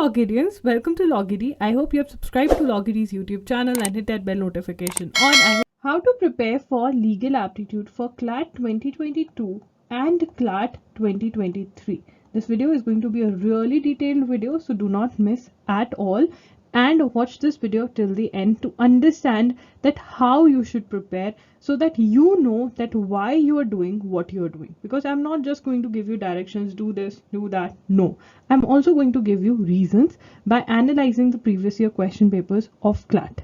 Logirians, welcome to Logiri. I hope you have subscribed to Logiri's YouTube channel and hit that bell notification on. How to prepare for legal aptitude for CLAT 2022 and CLAT 2023. This video is going to be a really detailed video, so do not miss at all and watch this video till the end to understand that how you should prepare, so that you know that why you are doing what you are doing. Because I'm not just going to give you directions, do this, do that. No, I'm also going to give you reasons by analyzing the previous year question papers of CLAT,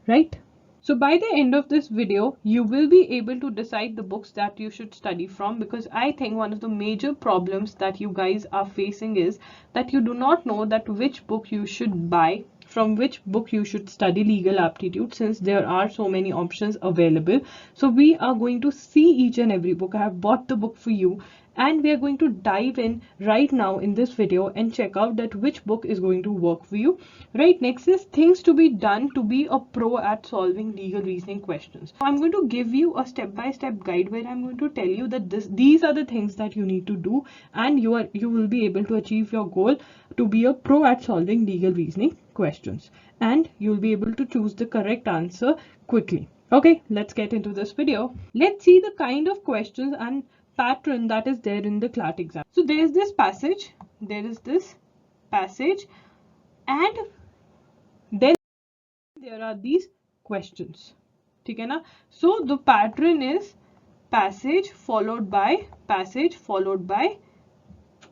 right? So by the end of this video, you will be able to decide the books that you should study from, because I think one of the major problems that you guys are facing is that you do not know that which book you should buy, from which book you should study legal aptitude, since there are so many options available. So we are going to see each and every book. I have bought the book for you, and we are going to dive in right now in this video and check out that which book is going to work for you. Right, next is things to be done to be a pro at solving legal reasoning questions. So I'm going to give you a step-by-step guide where I'm going to tell you that these are the things that you need to do, and you will be able to achieve your goal to be a pro at solving legal reasoning questions, and you'll be able to choose the correct answer quickly. Okay, let's get into this video. Let's see the kind of questions and pattern that is there in the CLAT exam. So there is this passage, and then there are these questions. ठीक है ना? So the pattern is passage followed by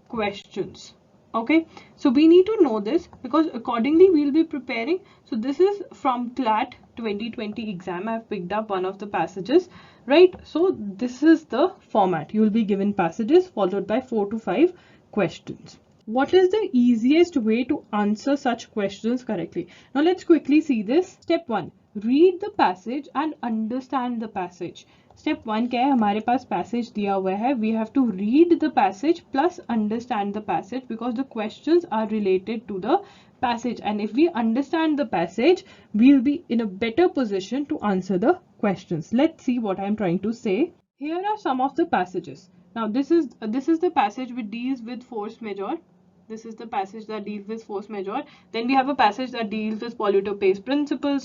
questions. Okay, so we need to know this because accordingly we'll be preparing. So this is from CLAT 2020 exam. I've picked up one of the passages, right? So this is the format. You will be given passages followed by 4 to 5 questions. What is the easiest way to answer such questions correctly? Now let's quickly see this. Step 1, read the passage and understand the passage. Step 1 क्या है, हमारे पास passage दिया हुआ है. We have to read the passage plus understand the passage because the questions are related to the passage, and if we understand the passage, we'll be in a better position to answer the questions. Let's see what I'm trying to say. Here are some of the passages. Now this is the passage which deals with force majeure. This is the passage that deals with force majeure. Then we have a passage that deals with polluter pays principle,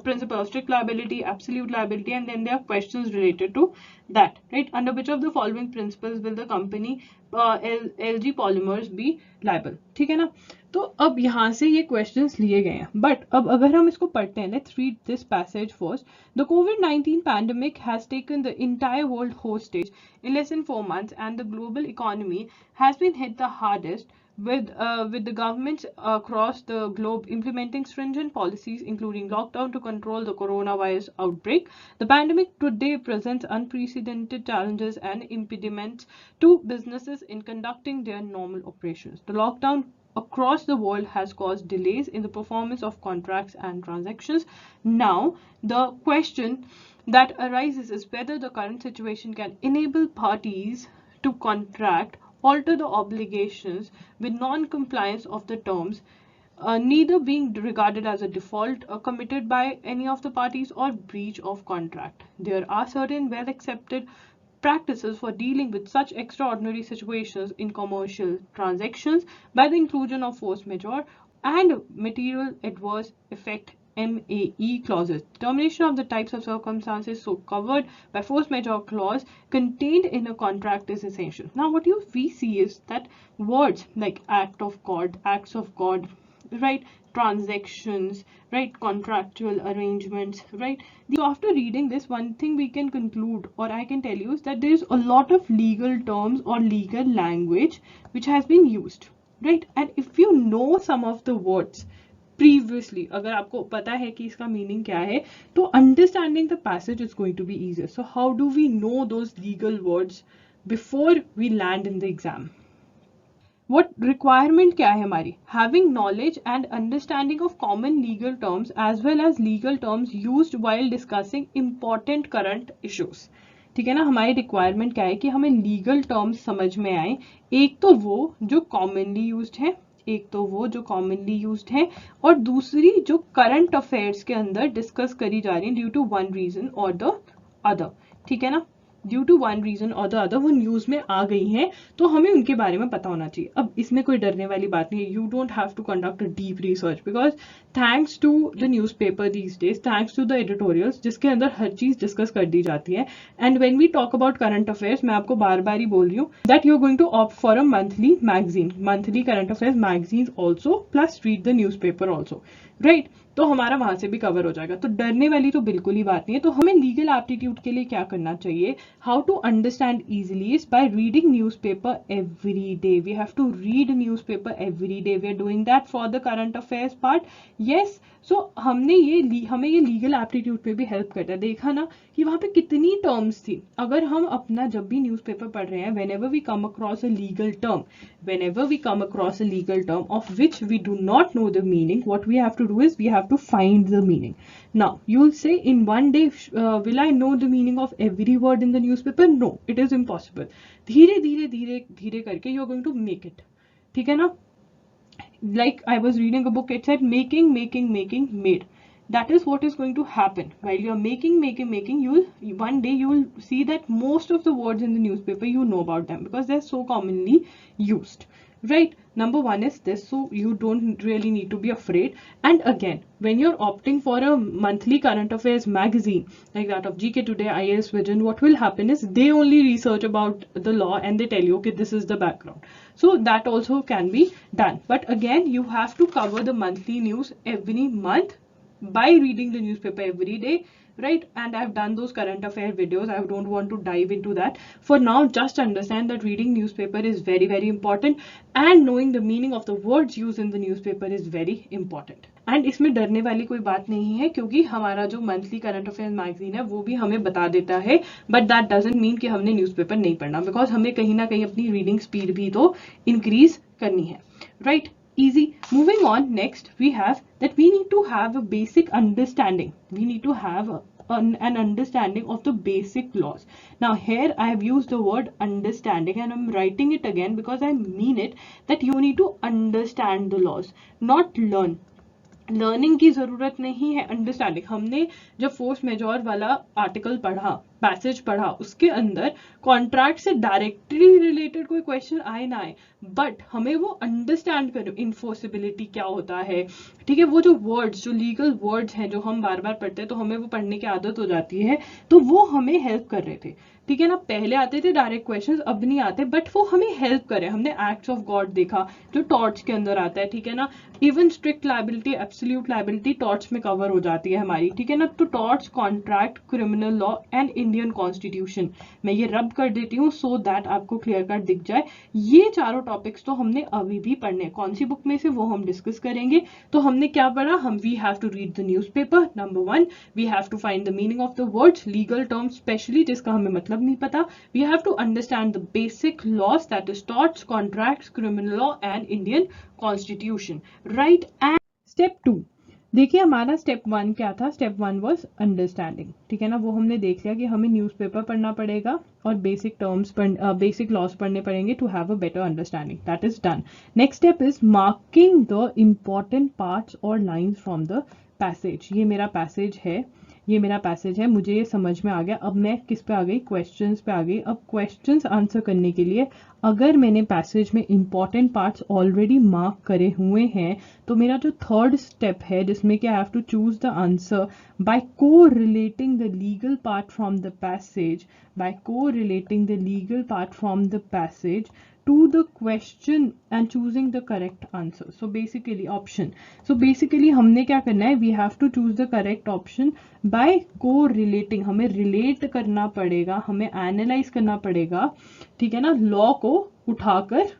principle of strict liability, absolute liability, and then there are questions related to that, right? Under which of the following principles will the company LG Polymers be liable? ठीक है ना? तो अब यहाँ से ये questions लिए गए हैं. But अब अगर हम इसको पढ़ते हैं, let's read this passage first. The COVID-19 pandemic has taken the entire world hostage in less than 4 months, and the global economy has been hit the hardest, with the governments across the globe implementing stringent policies, including lockdown to control the coronavirus outbreak. The pandemic today presents unprecedented challenges and impediments to businesses in conducting their normal operations. The lockdown across the world has caused delays in the performance of contracts and transactions. Now, the question that arises is whether the current situation can enable parties to contract, alter the obligations with non-compliance of the terms, neither being regarded as a default committed by any of the parties or breach of contract. There are certain well-accepted practices for dealing with such extraordinary situations in commercial transactions by the inclusion of force majeure and material adverse effect MAE clauses. Determination of the types of circumstances so covered by force majeure clause contained in a contract is essential. Now what we see is that words like act of God, acts of God, right, transactions, right, contractual arrangements, right. So after reading this, one thing we can conclude, or I can tell you, is that there is a lot of legal terms or legal language which has been used, right. And if you know some of the words previously, अगर आपको पता है कि इसका meaning क्या है, तो understanding the passage is going to be easier. So how do we know those legal words before we land in the exam? What requirement क्या है हमारी? Having knowledge and understanding of common legal terms as well as legal terms used while discussing important current issues. ठीक है ना? हमारी requirement क्या है कि हमें legal terms समझ में आए. एक तो वो जो commonly used है, और दूसरी जो current affairs के अंदर discuss करी जा रही है due to one reason or the other. ठीक है ना? ड्यू टू वन रीजन और द अदर वो न्यूज में आ गई हैं, तो हमें उनके बारे में पता होना चाहिए। अब इसमें कोई डरने वाली बात नहीं है, you don't have to conduct a deep research, because thanks to the newspaper these days, thanks to the editorials जिसके अंदर हर चीज डिस्कस कर दी जाती है। And when we talk about current affairs, मैं आपको बार बार ही बोल रही हूँ that you are going to opt for a monthly magazine, monthly current affairs magazine also, plus read the newspaper also, right. तो हमारा वहां से भी कवर हो जाएगा, तो डरने वाली तो बिल्कुल ही बात नहीं है। तो हमें लीगल एप्टीट्यूड के लिए क्या करना चाहिए, how to understand easily is by reading newspaper every day. We have to read newspaper every day, we are doing that for the current affairs part, yes. So हमें ये लीगल एप्टीट्यूड पे भी help करता है। देखा ना कि वहां पे कितनी टर्म्स थी। अगर हम अपना जब भी न्यूज़पेपर पढ़ रहे हैं, whenever we come across a legal term, whenever we come across a legal term of which we do not know the meaning, what we have to do is we have to find the meaning. Now you'll say, in one day will I know the meaning of every word in the newspaper? No, it is impossible. धीरे धीरे धीरे धीरे करके you are going to make it, ठीक है ना? Like I was reading a book, it said making made. That is what is going to happen while you are making. You will one day you will see that most of the words in the newspaper you know about them because they're so commonly used, right? Number one is this, so you don't really need to be afraid. And again, when you're opting for a monthly current affairs magazine like that of GK Today, IAS Vision, what will happen is they only research about the law and they tell you, okay, this is the background. So that also can be done. But again, you have to cover the monthly news every month by reading the newspaper every day, right? And I've done those current affair videos. I don't want to dive into that for now. Just understand that reading newspaper is very, very important, and knowing the meaning of the words used in the newspaper is very important. And इसमें डरने वाली कोई बात नहीं है, क्योंकि हमारा जो मंथली करंट अफेयर मैगजीन है वो भी हमें बता देता है, बट दैट डजंट मीन कि हमने न्यूज़पेपर नहीं पढ़ना, बिकॉज हमें कहीं ना कहीं अपनी रीडिंग स्पीड भी तो इंक्रीज करनी है, right? Easy. Moving on, next we have that we need to have a basic understanding. We need to have an understanding of the basic laws. Now here I have used the word understanding and I'm writing it again because I mean it, that you need to understand the laws, not learn. Learning की जरूरत नहीं है, understanding. हमने जब force majeure वाला article पढ़ा, passage पढ़ा, उसके अंदर कॉन्ट्रैक्ट से डायरेक्टली रिलेटेड कोई क्वेश्चन आए ना आए, बट हमें वो अंडरस्टैंड करो, इन्फोर्सिबिलिटी क्या होता है, ठीक है? वो जो वर्ड्स, जो लीगल वर्ड्स हैं जो हम बार बार पढ़ते हैं तो हमें वो पढ़ने की आदत हो जाती है, तो वो हमें हेल्प कर रहे थे, ठीक है ना? पहले आते थे डायरेक्ट क्वेश्चंस, अब नहीं आते, बट वो हमें हेल्प करे। हमने एक्ट्स ऑफ गॉड देखा जो टॉर्ट्स के अंदर आता है, ठीक है ना? Even strict liability, absolute liability torts में कवर हो जाती है हमारी, ठीक है ना? तो torts, contract, criminal law and Indian constitution, मैं ये रब कर देती हूँ सो दैट आपको क्लियर कट दिख जाए। ये चारों टॉपिक्स तो हमने अभी भी पढ़ने, कौन सी बुक में से वो हम डिस्कस करेंगे। तो हमने क्या पढ़ा? हम we have to read the newspaper, number one, we have to find the meaning of the words, legal terms specially जिसका हमें मतलब नहीं पता, we have to understand the basic laws, that is torts, contracts, criminal law and Indian constitution, right? And step 2, देखिए हमारा step 1 क्या था? Step 1 was understanding, ठीक है ना? वो हमने देख लिया कि हमें न्यूज़पेपर पढ़ना पड़ेगा और बेसिक टर्म्स, बेसिक लॉज पढ़ने पड़ेंगे to have a better understanding, that is done. Next step is marking the important parts और लाइन्स फ्रॉम द पैसेज। ये मेरा पैसेज है, ये मेरा पैसेज है, मुझे ये समझ में आ गया। अब मैं किस पे आ गई? क्वेश्चंस पे आ गई। अब क्वेश्चंस आंसर करने के लिए अगर मैंने पैसेज में इंपॉर्टेंट पार्ट्स ऑलरेडी मार्क करे हुए हैं, तो मेरा जो थर्ड स्टेप है जिसमें कि I have to choose the answer by को relating the legal part from the passage, by को relating the legal part from the passage to the question and choosing the correct answer. So basically option. So basically हमने क्या करना है? We have to choose the correct option by correlating. हमें relate करना पड़ेगा, हमें analyze करना पड़ेगा, ठीक है ना? लॉ को उठाकर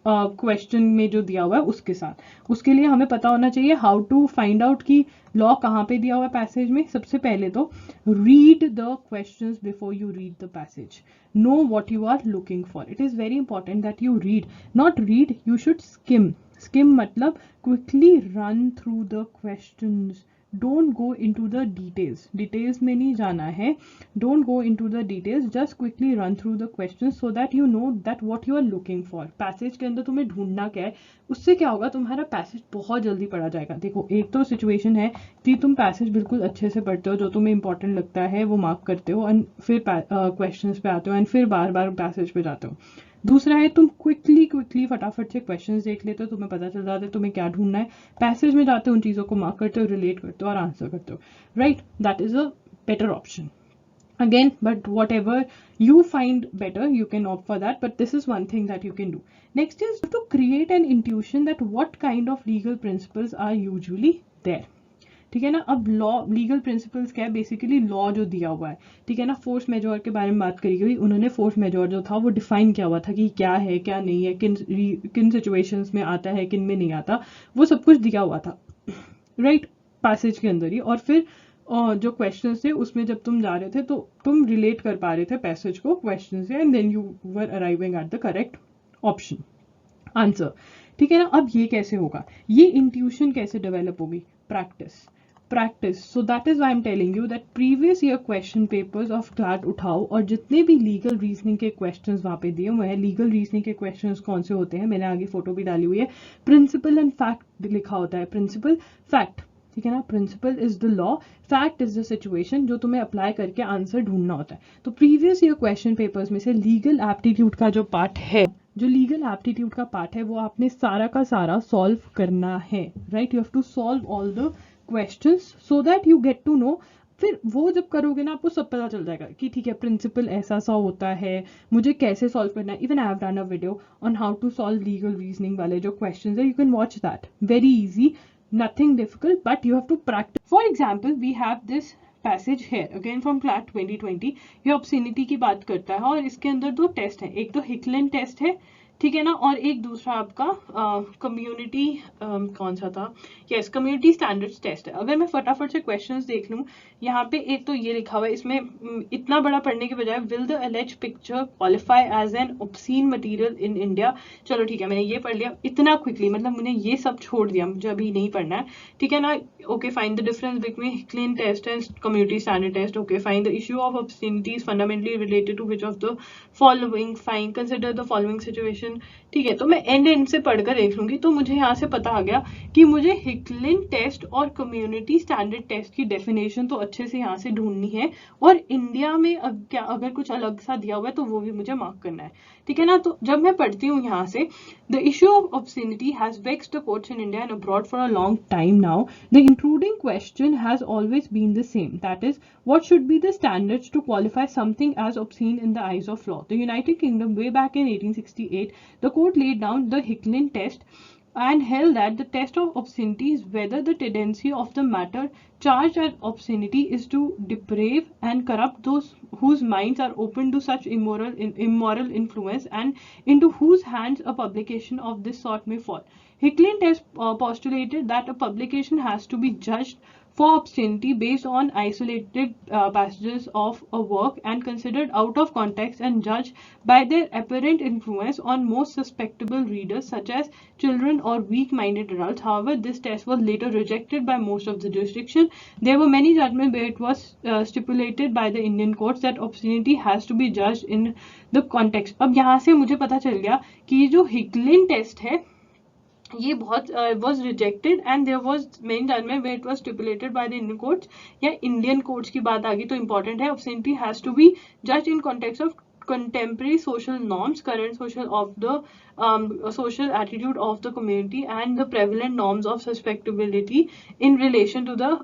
क्वेश्चन में जो दिया हुआ है उसके साथ। उसके लिए हमें पता होना चाहिए हाउ टू फाइंड आउट कि लॉ कहाँ पे दिया हुआ है पैसेज में। सबसे पहले तो read the questions before you read the passage, know what you are looking for. It is very important that you read, not read, you should skim. Skim मतलब quickly run through the questions don't go into the details में नहीं जाना है, don't go into the details, just quickly run through the question so that you know that what you are looking for. Passage के अंदर तुम्हें ढूंढना क्या है, उससे क्या होगा, तुम्हारा पैसेज बहुत जल्दी पढ़ा जाएगा। देखो, एक तो सिचुएशन है कि तुम पैसेज बिल्कुल अच्छे से पढ़ते हो, जो तुम्हें इंपॉर्टेंट लगता है वो मार्क करते हो, एंड फिर क्वेश्चंस पे आते हो, एंड फिर बार बार पैसेज पे जाते हो। दूसरा है तुम क्विकली फटाफट से क्वेश्चंस देख लेते हो, तुम्हें पता चल जाता है तुम्हें क्या ढूंढना है, पैसेज में जाते हो, उन चीज़ों को मार्क करते हो, रिलेट करते हो और आंसर करते हो, right. That is a better option again, but whatever you find better, you can opt for that, but this is one thing that you can do. Next is to create an intuition that what kind of legal principles are usually there. ठीक है ना। अब law, legal principles क्या है, basically law जो दिया हुआ है, ठीक है ना। फोर्स मेजोर के बारे में बात करी गई, उन्होंने फोर्स मेजोर जो था वो डिफाइन किया हुआ था कि क्या है क्या नहीं है, किन सिचुएशंस में आता है, किन में नहीं आता, वो सब कुछ दिया हुआ था, राइट, पैसेज के अंदर ही। और फिर जो क्वेश्चंस थे उसमें जब तुम जा रहे थे तो तुम रिलेट कर पा रहे थे पैसेज को क्वेश्चन से, and then you were arriving at the correct option answer, ठीक है ना। अब ये कैसे होगा, ये इंट्यूशन कैसे डेवलप होगी, practice. So that is why I am telling you that previous year question papers of CLAT उठाओ, और जितने भी लीगल रीजनिंग के क्वेश्चंस वहां पे दिए हुए हैं, लीगल रीजनिंग के क्वेश्चंस कौन से होते हैं, मैंने आगे फोटो भी डाली हुई है, प्रिंसिपल एंड फैक्ट लिखा होता है, प्रिंसिपल फैक्ट, ठीक है ना। Principle is the law, fact is the situation, जो तुम्हें अप्लाई करके आंसर ढूंढना होता है। तो प्रीवियस ईयर क्वेश्चन पेपर्स में से लीगल एप्टीट्यूड का जो पार्ट है, वो आपने सारा का सारा सॉल्व करना है, right. You have to solve all the questions so that you get to know. फिर वो जब करोगे ना, आपको सब पता चल जाएगा कि ठीक है, प्रिंसिपल ऐसा सा होता है, मुझे कैसे सॉल्व करना है। Even I have done a video on how to solve legal reasoning वाले जो क्वेश्चंस है, you can watch that, very easy, nothing difficult, but you have to practice. For example, we have this passage here again from CLAT 2020, ये obscenity की बात करता है, और इसके अंदर दो टेस्ट है, एक तो हिकलिन टेस्ट है, ठीक है ना, और एक दूसरा आपका कम्युनिटी कौन सा था, यस, कम्युनिटी स्टैंडर्ड्स टेस्ट है। अगर मैं फटाफट से क्वेश्चंस देख लूं, यहाँ पे एक तो ये लिखा हुआ है, इसमें इतना बड़ा पढ़ने के बजाय, will the alleged picture qualify as an obscene material in India. चलो ठीक है, मैंने ये पढ़ लिया इतना क्विकली, मतलब मैंने ये सब छोड़ दिया, मुझे अभी नहीं पढ़ना है, ठीक है ना। Okay, find the difference between Hicklin test and community standard test. Okay, find the issue of obscenity is fundamentally related to which of the following, fine, consider the following situation, ठीक है। तो मैं एंड से पढ़कर देख लूंगी, तो मुझे यहाँ से पता आ गया कि मुझे हिकलिन टेस्ट और कम्युनिटी स्टैंडर्ड टेस्ट की डेफिनेशन तो अच्छे से यहाँ से ढूंढनी है, और इंडिया में अगर कुछ अलग सा दिया हुआ है तो वो भी मुझे मार्क करना है, ठीक है ना। तो जब मैं पढ़ती हूँ यहाँ से, the issue of obscenity has vexed the courts in India and abroad for a long time now, the intruding question has always been the same, that is what should be the standards to qualify something as obscene in the eyes of law. The United Kingdom, way back in 1868, the court laid down the Hickling test and held that the test of obscenity is whether the tendency of the matter charged as obscenity is to deprave and corrupt those whose minds are open to such immoral influence and into whose hands a publication of this sort may fall. Hickling test postulated that a publication has to be judged for obscenity based on isolated passages of a work and considered out of context and judged by their apparent influence on most susceptible readers such as children or weak-minded adults. However, this test was later rejected by most of the jurisdiction. There were many judgments where it was stipulated by the Indian courts that obscenity has to be judged in the context. अब यहाँ से मुझे पता चल गया कि जो Hicklin test है ये बहुत was rejected and there was main judgment where it was stipulated by the Indian courts, या Indian courts की बात आ गई तो important है, obscenity has to be judged in context of contemporary social norms, current social attitude of the community and the prevalent norms of susceptibility in relation to the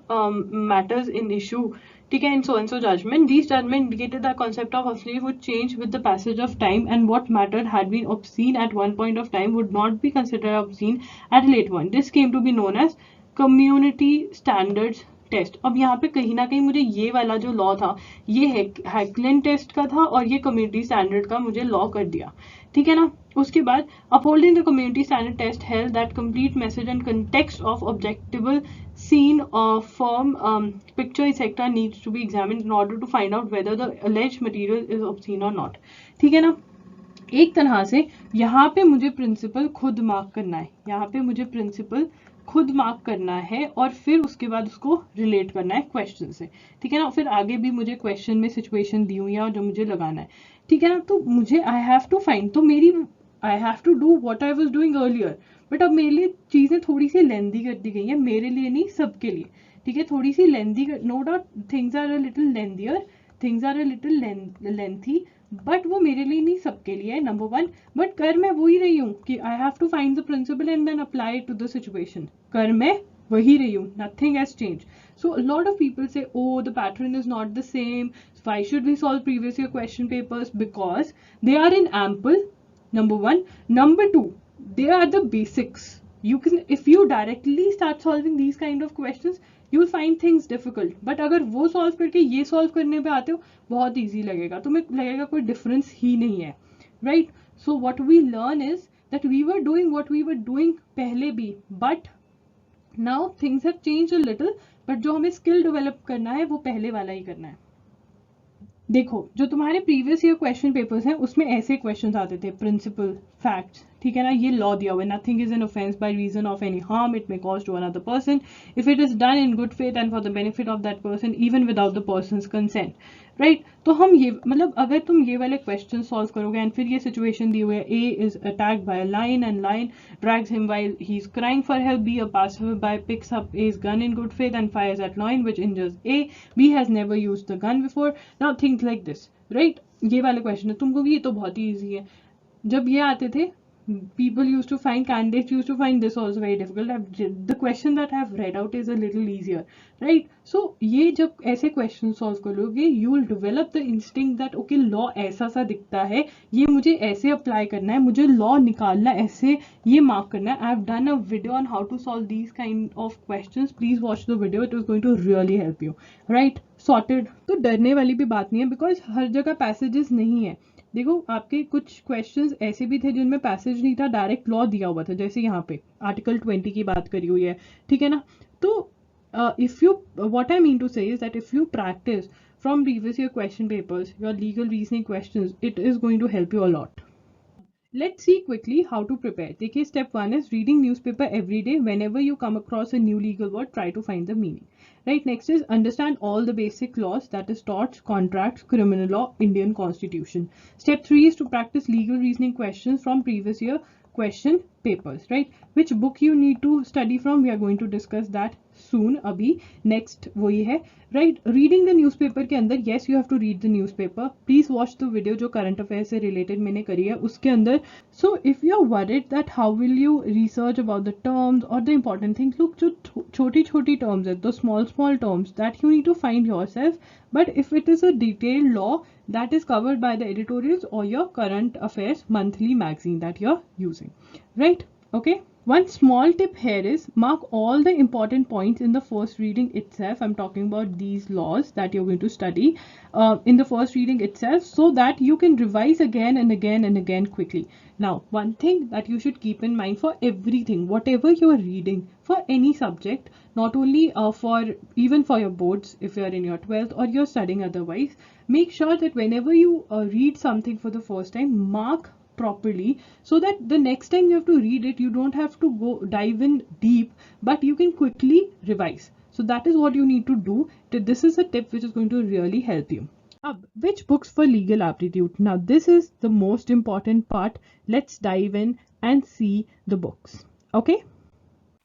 matters in issue, ठीक है, in so and so judgment. These judgment indicated that concept of obscenity would change with the passage of time, and what matter had been obscene at one point of time would not be considered obscene at a later one. This came to be known as community standards test. अब यहाँ पे कहीं ना कहीं मुझे ये वाला जो लॉ था, ये हैकलिन टेस्ट का था और ये कम्युनिटी स्टैंडर्ड का मुझे लॉ कर दिया, ठीक है ना। उसके बाद upholding the community standard test held that complete message and context of objectionable scene firm picture etc needs to be examined in order to find out whether the alleged material is obscene or not, ठीक है ना। एक तरह से यहाँ पे मुझे principal खुद मार्क करना है, यहाँ पे मुझे प्रिंसिपल खुद मार्क करना है और फिर उसके बाद उसको रिलेट करना है क्वेश्चन से, ठीक है ना। फिर आगे भी मुझे क्वेश्चन में सिचुएशन दी हुई है और जो मुझे लगाना है, ठीक है ना। तो मुझे आई हैव टू फाइंड, तो मेरी I have to do what I was doing earlier, but अब मेरे लिए चीज़ें थोड़ी सी लेंदी कर दी गई हैं, मेरे लिए नहीं सबके लिए, ठीक है। थोड़ी सी lengthy, no doubt things are a little lengthier, things are a little lengthy, but वो मेरे लिए नहीं सबके लिए है, नंबर वन। बट कर मैं वही रही हूँ कि I have to find the principle and then apply to the situation, कर मैं वही रही हूँ, nothing has change. So a lot of people say, oh, the pattern is not the same. Why should we solve previous year question papers? Because they are in ample, number one. Number two, they are the basics. You can, if you directly start solving these kind of questions, you will find things difficult. But अगर वो solve करके ये solve करने पे आते हो, बहुत easy लगेगा, तुम्हें लगेगा कोई difference ही नहीं है, right? So what we learn is that we were doing what we were doing पहले भी, but now things have changed a little, but जो हमें skill develop करना है वो पहले वाला ही करना है। देखो, जो तुम्हारे प्रीवियस ईयर क्वेश्चन पेपर्स हैं उसमें ऐसे क्वेश्चंस आते थे, प्रिंसिपल, फैक्ट्स, ठीक है ना, ये लॉ दिया हुआ है, nothing is an offence by reason of any harm it may cause to another person if it is done in good faith and for the benefit of that person even without the person's consent, right. तो हम ये मतलब अगर तुम ये वाले question solve करोगे and फिर ये सिचुएशन दी हुई है, A is attacked by a lion and lion drags him while he's crying for help. B, a passerby picks up A's gun in good faith and fires at lion, which injures A. B has never used the gun before. Now think like this, right? ये वाले question है, तुमको ये तो बहुत ही easy है। जब ये आते थे, people used to find, candidates used to find this also very difficult. The question that I have read out is a little easier, right? So ये जब ऐसे question solve करोगे, you will develop the instinct that okay, law ऐसा सा दिखता है, ये मुझे ऐसे apply करना है, मुझे law निकालना ऐसे, ये mark करना है। I have done a video on how to solve these kind of questions. Please watch the video. It is going to really help you, right? Sorted. तो डरने वाली भी बात नहीं है, because हर जगह passages नहीं है। देखो, आपके कुछ क्वेश्चंस ऐसे भी थे जिनमें पैसेज नहीं था, डायरेक्ट लॉ दिया हुआ था, जैसे यहाँ पे आर्टिकल 20 की बात करी हुई है, ठीक है ना। तो if you, what I mean to say is that if you practice from previous year question papers your legal reasoning questions, it is going to help you a lot. Let's see quickly how to prepare. देखिए, step 1 is reading newspaper every day. Whenever you come across a new legal word, try to find the meaning. Right. Next is understand all the basic laws, that is torts, contracts, criminal law, Indian constitution. Step 3 is to practice legal reasoning questions from previous year question papers. Right. Which book you need to study from, we are going to discuss that soon. अभी next वही है, right? Reading the newspaper के अंदर, yes, you have to read the newspaper. Please watch the video जो current affairs से related मैंने करी है उसके अंदर. So if you are worried that how will you research about the terms or the important things, look, जो छोटी छोटी terms है, the small terms that you need to find yourself. But if it is a detailed law, that is covered by the editorials or your current affairs monthly magazine that you're using, right? Okay. One small tip here is mark all the important points in the first reading itself. I'm talking about these laws that you're going to study in the first reading itself, so that you can revise again and again and again quickly. Now, one thing that you should keep in mind for everything, whatever you are reading for any subject, not only for even for your boards, if you are in your 12th or you're studying otherwise, make sure that whenever you read something for the first time, mark properly, so that the next time you have to read it, you don't have to go dive in deep, but you can quickly revise. So that is what you need to do. This is a tip which is going to really help you. Which books for legal aptitude? Now this is the most important part. Let's dive in and see the books. Okay.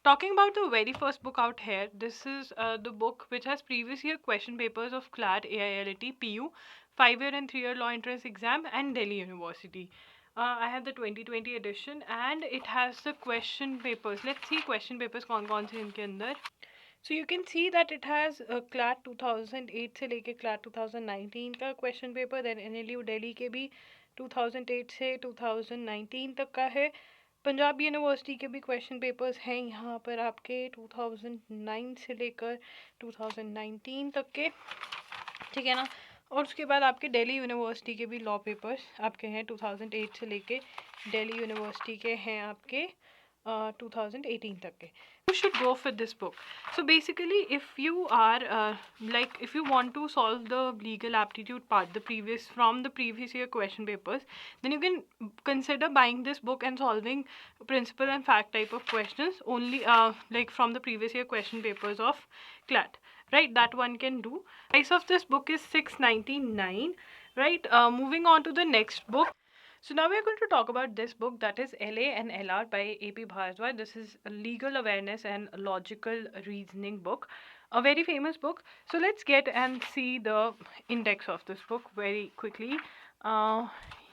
Talking about the very first book out here, this is the book which has previous year question papers of CLAT, AILT, PU, 5-year and 3-year law entrance exam and Delhi University. I have the 2020 edition and it has the question papers. Let's see question papers कौन से इनके अंदर. So you can see that it has CLAT 2008 से लेके CLAT 2019 का question paper, then NLU Delhi के भी 2008 से 2019 तक का है. पंजाब यूनिवर्सिटी के भी क्वेश्चन पेपर्स हैं यहाँ पर आपके 2009 से लेकर 2019 तक के, ठीक है ना. और उसके बाद आपके दिल्ली यूनिवर्सिटी के भी लॉ पेपर्स आपके हैं 2008 से लेके. दिल्ली यूनिवर्सिटी के हैं आपके 2018 तक के. You should go for this book. So basically, if you are if you want to solve the legal aptitude part, from the previous year question papers, then you can consider buying this book and solving principle and fact type of questions only from the previous year question papers of CLAT. Right, that one can do. Price of this book is $6.99. Right, moving on to the next book. So now we are going to talk about this book, that is LA and LR by AP Bharadwaj. This is a legal awareness and logical reasoning book, a very famous book. So let's get and see the index of this book very quickly.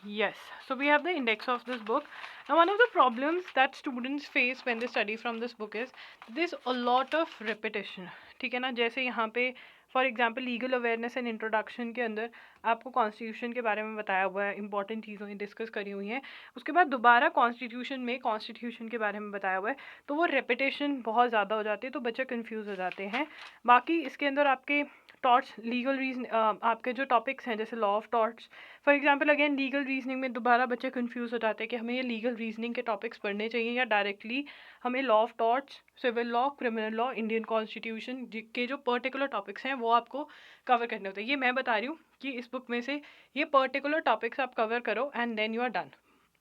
Yes, so we have the index of this book. Now one of the problems that students face when they study from this book is there's a lot of repetition. ठीक है ना, जैसे यहाँ पे for example legal awareness and introduction के अंदर आपको constitution के बारे में बताया हुआ है, इंपॉर्टेंट चीज़ें डिस्कस करी हुई हैं. उसके बाद दोबारा कॉन्स्टिट्यूशन के बारे में बताया हुआ है, तो वो रेपिटेशन बहुत ज़्यादा हो जाती है, तो बच्चे कंफ्यूज हो जाते हैं. बाकी इसके अंदर आपके टॉर्ट्स लीगल रीजन आपके जो टॉपिक्स हैं जैसे law of torts, for example again legal reasoning में दोबारा बच्चे कंफ्यूज हो जाते हैं कि हमें ये लीगल रीजनिंग के टॉपिक्स पढ़ने चाहिए या डायरेक्टली हमें law of torts, civil law, criminal law, Indian constitution के जो पर्टिकुलर टॉपिक्स हैं वो आपको कवर करने होते हैं. ये मैं बता रही हूँ कि इस बुक में से ये पर्टिकुलर टॉपिक्स आप कवर करो and then you are done.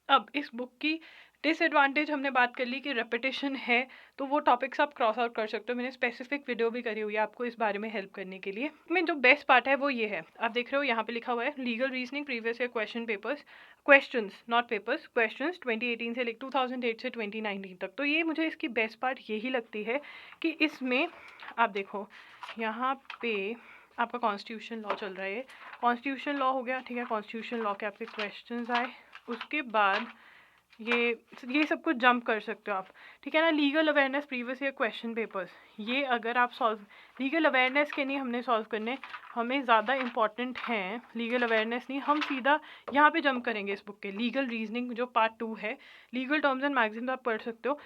अब इस बुक की डिसएडवांटेज हमने बात कर ली कि रेपिटेशन है, तो वो टॉपिक्स आप क्रॉस आउट कर सकते हो. मैंने स्पेसिफिक वीडियो भी करी हुई है आपको इस बारे में हेल्प करने के लिए. में जो बेस्ट पार्ट है वो ये है, आप देख रहे हो यहाँ पे लिखा हुआ है legal reasoning previous year question papers, questions not papers, questions 2018 से 2008 से 2019 तक. तो ये मुझे इसकी बेस्ट पार्ट यही लगती है कि इसमें आप देखो यहाँ पे आपका कॉन्स्टिट्यूशन लॉ चल रहा है. कॉन्स्टिट्यूशन लॉ हो गया, ठीक है. कॉन्स्टिट्यूशन लॉ के आपके क्वेश्चंस आए, उसके बाद ये सब कुछ जंप कर सकते हो आप, ठीक है ना. Legal awareness previous year question papers, ये अगर आप सॉल्व लीगल अवेयरनेस के नहीं हमने सॉल्व करने, हमें ज़्यादा इंपॉर्टेंट हैं लीगल अवेयरनेस नहीं. हम सीधा यहाँ पे जंप करेंगे इस बुक के लीगल रीजनिंग जो पार्ट 2 है. लीगल टर्म्स एंड मैगजीन्स आप पढ़ सकते हो,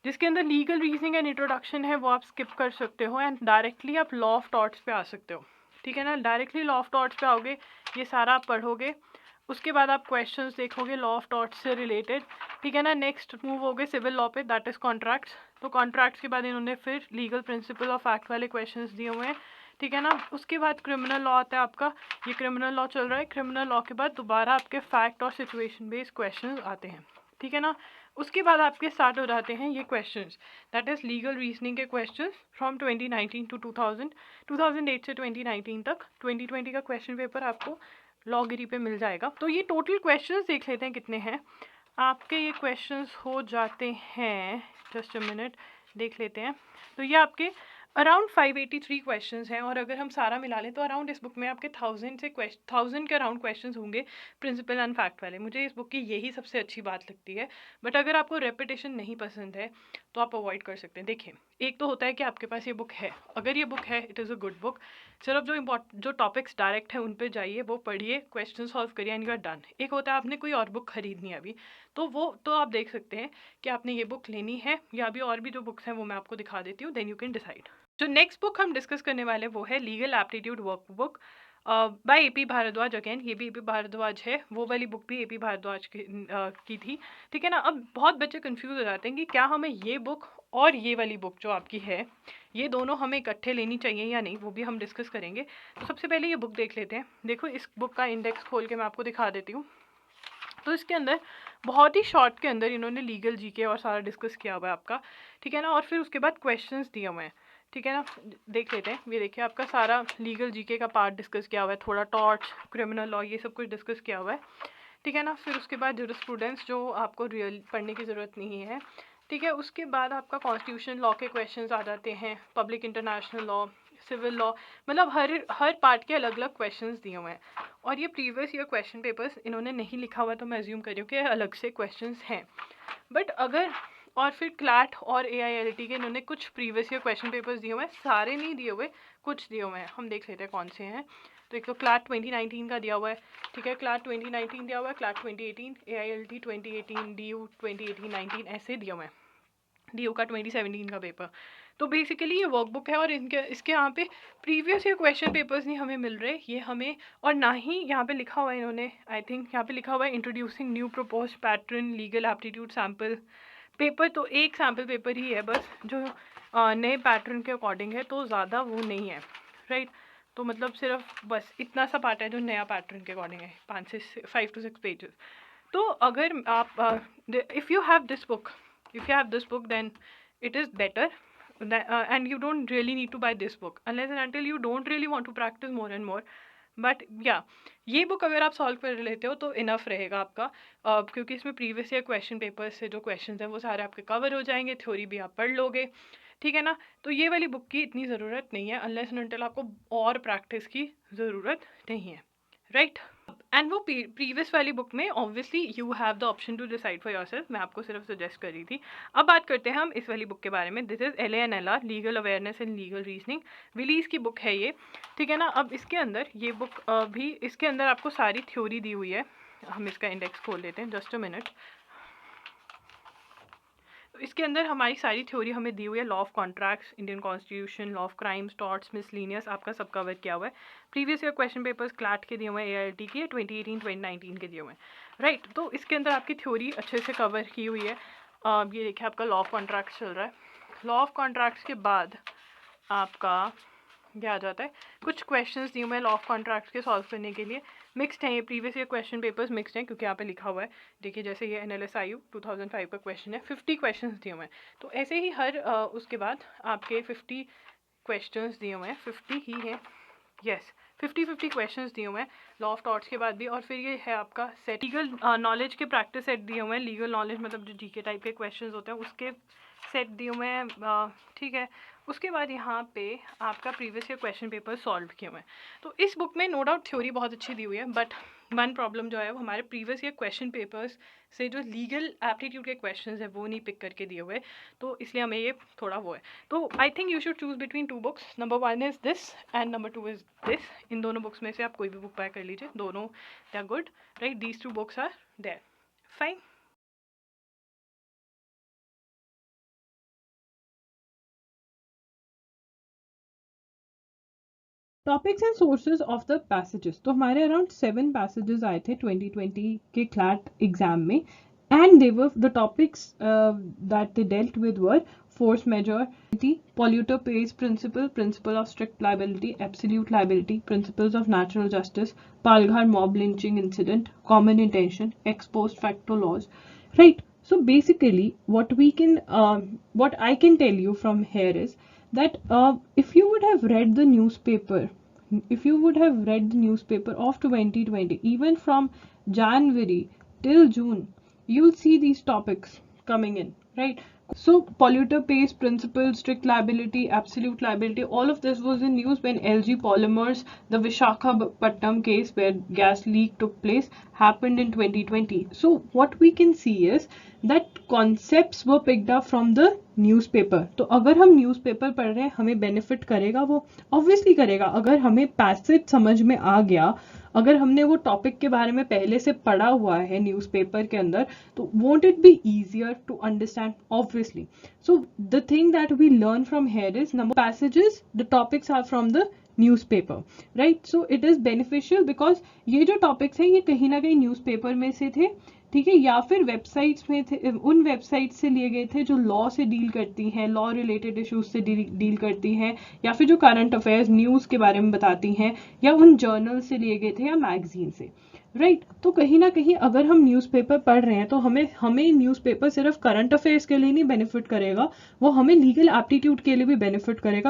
जिसके अंदर लीगल रीजनिंग एंड इंट्रोडक्शन है वो आप स्किप कर सकते हो एंड डायरेक्टली आप लॉ ऑफ टॉर्ट्स पे आ सकते हो, ठीक है ना. डायरेक्टली लॉ ऑफ टॉर्ट्स पे आओगे, ये सारा आप पढ़ोगे, उसके बाद आप क्वेश्चंस देखोगे लॉ ऑफ टॉर्ट्स से रिलेटेड, ठीक है ना. नेक्स्ट मूव हो गए सिविल लॉ पे, दैट इज़ कॉन्ट्रैक्ट्स. तो कॉन्ट्रैक्ट्स के बाद इन्होंने फिर लीगल प्रिंसिपल ऑफ एक्ट वाले क्वेश्चंस दिए हुए हैं, ठीक है ना. उसके बाद क्रिमिनल लॉ आता है आपका, ये क्रिमिनल लॉ चल रहा है. क्रिमिनल लॉ के बाद दोबारा आपके फैक्ट और सिचुएशन बेस्ड क्वेश्चन आते हैं, ठीक है ना. उसके बाद आपके स्टार्ट हो जाते हैं ये questions, that is legal reasoning के क्वेश्चंस फ्रॉम 2019 टू 2008 से 2019 तक. 2020 का क्वेश्चन पेपर आपको लॉगिरी पे मिल जाएगा. तो ये टोटल क्वेश्चंस देख लेते हैं कितने हैं आपके. ये क्वेश्चंस हो जाते हैं, जस्ट अ मिनट देख लेते हैं. तो ये आपके अराउंड 583 क्वेश्चंस हैं, और अगर हम सारा मिला लें तो अराउंड इस बुक में आपके 1000 के अराउंड क्वेश्चंस होंगे प्रिंसिपल एंड फैक्ट वाले. मुझे इस बुक की यही सबसे अच्छी बात लगती है. बट अगर आपको रेपिटेशन नहीं पसंद है तो आप अवॉइड कर सकते हैं. देखिए, एक तो होता है कि आपके पास ये बुक है, अगर ये बुक है it is a good book. सिर्फ जो टॉपिक्स डायरेक्ट है उन पे जाइए, वो पढ़िए, क्वेश्चन सॉल्व करिए एंड यू आर डन. एक होता है आपने कोई और बुक खरीदनी है अभी, तो वो तो आप देख सकते हैं कि आपने ये बुक लेनी है, या अभी और भी जो बुक्स हैं वो मैं आपको दिखा देती हूँ, देन यू कैन डिसाइड. जो नेक्स्ट बुक हम डिस्कस करने वाले वो है legal aptitude workbook by AP Bhardwaj. Again ये भी AP भारद्वाज है, वो वाली बुक भी AP भारद्वाज की थी, ठीक है ना. अब बहुत बच्चे कंफ्यूज हो जाते हैं कि क्या हमें ये बुक और ये वाली बुक जो आपकी है, ये दोनों हमें इकट्ठे लेनी चाहिए या नहीं, वो भी हम डिस्कस करेंगे. तो सबसे पहले ये बुक देख लेते हैं. देखो, इस बुक का इंडेक्स खोल के मैं आपको दिखा देती हूँ. तो इसके अंदर बहुत ही शॉर्ट के अंदर इन्होंने लीगल जीके और सारा डिस्कस किया हुआ है आपका, ठीक है ना. और फिर उसके बाद क्वेश्चंस दिए हुए हैं, ठीक है ना. देख लेते हैं. ये देखिए आपका सारा लीगल जीके का पार्ट डिस्कस किया हुआ है, थोड़ा टॉर्च, क्रिमिनल लॉ, ये सब कुछ डिस्कस किया हुआ है, ठीक है ना. फिर उसके बाद जूरिस्प्रूडेंस जो आपको रियल पढ़ने की ज़रूरत नहीं है, ठीक है. उसके बाद आपका कॉन्स्टिट्यूशन लॉ के क्वेश्चंस आ जाते हैं, public international law, civil law, मतलब हर पार्ट के अलग अलग क्वेश्चंस दिए हुए हैं. और ये प्रीवियस ईयर क्वेश्चन पेपर्स इन्होंने नहीं लिखा हुआ, तो मैं अज्यूम कर रही हूँ कि अलग से क्वेश्चंस हैं. बट अगर और फिर क्लैट और AILT के इन्होंने कुछ प्रीवियस ईयर क्वेश्चन पेपर्स दिए हुए हैं, सारे नहीं दिए हुए, कुछ दिए हुए हैं. हम देख लेते हैं कौन से हैं. तो एक तो क्लैट 2019 का दिया हुआ है, ठीक है. क्लैट 2019 दिया हुआ है, क्लैट 2018, AILT 2018, DU 2018-19 ऐसे दिए हुए हैं. DU का 2017 का पेपर. तो बेसिकली ये वर्कबुक है, और इसके यहाँ पे प्रीवियस ईयर क्वेश्चन पेपर्स नहीं हमें मिल रहे, ये हमें, और ना ही यहाँ पे लिखा हुआ है इन्होंने, आई थिंक यहाँ पे लिखा हुआ है introducing new proposed pattern legal aptitude sample paper तो एक सैम्पल पेपर ही है बस, जो नए पैटर्न के अकॉर्डिंग है, तो ज़्यादा वो नहीं है, राइट। तो मतलब सिर्फ बस इतना सा पार्ट है जो नया पैटर्न के अकॉर्डिंग है, 5 to 6 पेजेस। तो अगर आप if you have this book then it is better, and you don't really need to buy this book unless and until you don't really want to practice more and more. But या ये book अगर आप solve कर लेते हो तो enough रहेगा आपका, क्योंकि इसमें प्रीवियस ईयर क्वेश्चन पेपर से जो क्वेश्चंस हैं वो सारे आपके कवर हो जाएंगे, थ्योरी भी आप पढ़ लोगे, ठीक है ना। तो ये वाली बुक की इतनी ज़रूरत नहीं है अनलेस एंड अनटिल आपको और प्रैक्टिस की ज़रूरत नहीं है, राइट। एंड वो प्रीवियस वाली बुक में obviously you have the option to decide for yourself, मैं आपको सिर्फ सजेस्ट कर रही थी। अब बात करते हैं हम इस वाली बुक के बारे में। This is LANLR, legal awareness and legal reasoning, Wiley's की बुक है ये, ठीक है ना। अब इसके अंदर ये बुक भी, इसके अंदर आपको सारी थ्योरी दी हुई है। हम इसका इंडेक्स खोल लेते हैं, जस्ट अ मिनट। तो इसके अंदर हमारी सारी थ्योरी हमें दी हुई है, law of contracts, Indian constitution, law of crimes, torts, miscellaneous, आपका सब कवर किया हुआ है। Previous year question papers CLAT के दिए हुए हैं, AILT की 2018-2019 के दिए हुए हैं, राइट। तो इसके अंदर आपकी थ्योरी अच्छे से कवर की हुई है। ये देखिए आपका लॉ ऑफ कॉन्ट्रैक्ट्स चल रहा है। लॉ ऑफ कॉन्ट्रैक्ट्स के बाद आपका क्या आ जाता है, कुछ क्वेश्चंस दिए हुए हैं लॉ ऑफ कॉन्ट्रैक्ट्स के सॉल्व करने के लिए। मिक्स्ड हैं ये previous year question papers, mixed हैं क्योंकि यहाँ पे लिखा हुआ है, देखिए जैसे ये NLSIU 2005 का क्वेश्चन है, 50 क्वेश्चंस दिए हुए हैं। तो ऐसे ही हर उसके बाद आपके 50 क्वेश्चंस दिए हुए हैं, 50 ही हैं, यस 50 क्वेश्चंस दिए हुए हैं लॉ ऑफ टॉर्ट्स के बाद भी। और फिर ये है आपका सेट, लीगल नॉलेज के प्रैक्टिस सेट दिए हुए हैं, लीगल नॉलेज मतलब जो GK टाइप के क्वेश्चंस होते हैं उसके सेट दिए हुए हैं, ठीक है। उसके बाद यहाँ पे आपका previous year question paper solve किए हुए हैं। तो इस बुक में नो डाउट थ्योरी बहुत अच्छी दी हुई है, बट वन प्रॉब्लम जो है वो हमारे प्रीवियस ईयर क्वेश्चन पेपर्स से जो लीगल एप्टीट्यूड के क्वेश्चंस हैं वो नहीं पिक करके दिए हुए, तो इसलिए हमें ये थोड़ा वो है। तो I think you should choose between 2 books, number 1 is this and number 2 is this. इन दोनों बुक्स में से आप कोई भी बुक बाय कर लीजिए, दोनों they are good, right. These 2 books are there, fine. Topics and sources of the passages, तो हमारे अराउंड 7 पैसेजेस आए थे 2020 के क्लैट एग्जाम में, and they were the topics that they dealt with were force majeure, polluter pays principle, principle of strict liability, absolute liability, principles of natural justice, Palghar mob lynching incident, common intention, ex post facto laws, right? So basically what I can tell you from here is that if you would have read the newspaper of 2020, even from January till June, you'll see these topics coming in, right? So polluter pays principle, strict liability, absolute liability, all of this was in news when LG Polymers, the Visakhapatnam case where gas leak took place, happened in 2020. So what we can see is that concepts were picked up from the newspaper. तो अगर हम newspaper पढ़ रहे हैं हमें benefit करेगा, वो obviously करेगा। अगर हमें पैसेज समझ में आ गया, अगर हमने वो टॉपिक के बारे में पहले से पढ़ा हुआ है न्यूज़पेपर के अंदर, तो won't it be easier to understand? Obviously. So the thing that we learn from here is number passages, the topics are from the newspaper, right? So it is beneficial because ये जो topics हैं ये कहीं ना कहीं newspaper में से थे, ठीक है, या फिर वेबसाइट्स में थे, उन वेबसाइट्स से लिए गए थे जो लॉ से डील करती हैं, लॉ रिलेटेड इश्यूज से डील करती हैं, या फिर जो करंट अफेयर्स न्यूज़ के बारे में बताती हैं, या उन जर्नल से लिए गए थे या मैगजीन से, राइट? तो कहीं ना कहीं अगर हम न्यूज़पेपर पढ़ रहे हैं तो हमें न्यूज़पेपर सिर्फ करंट अफेयर्स के लिए नहीं बेनिफिट करेगा, वो हमें लीगल एप्टीट्यूड के लिए भी बेनिफिट करेगा।